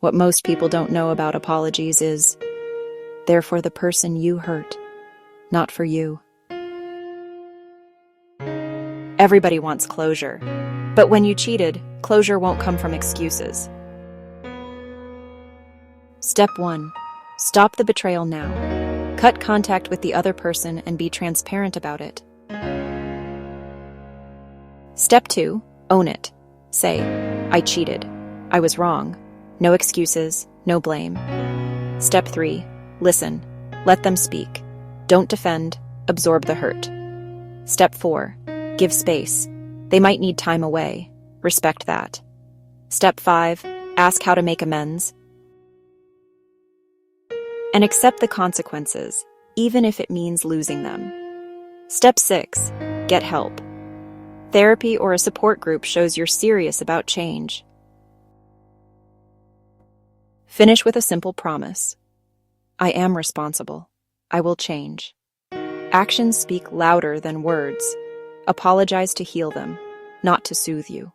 What most people don't know about apologies is they're for the person you hurt, not for you. Everybody wants closure, but when you cheated, closure won't come from excuses. Step 1. Stop the betrayal now. Cut contact with the other person and be transparent about it. Step 2. Own it. Say, I cheated. I was wrong. No excuses, no blame. Step 3. Listen. Let them speak. Don't defend. Absorb the hurt. Step 4. Give space. They might need time away. Respect that. Step 5. Ask how to make amends. And accept the consequences, even if it means losing them. Step 6. Get help. Therapy or a support group shows you're serious about change. Finish with a simple promise. I am responsible. I will change. Actions speak louder than words. Apologize to heal them, not to soothe you.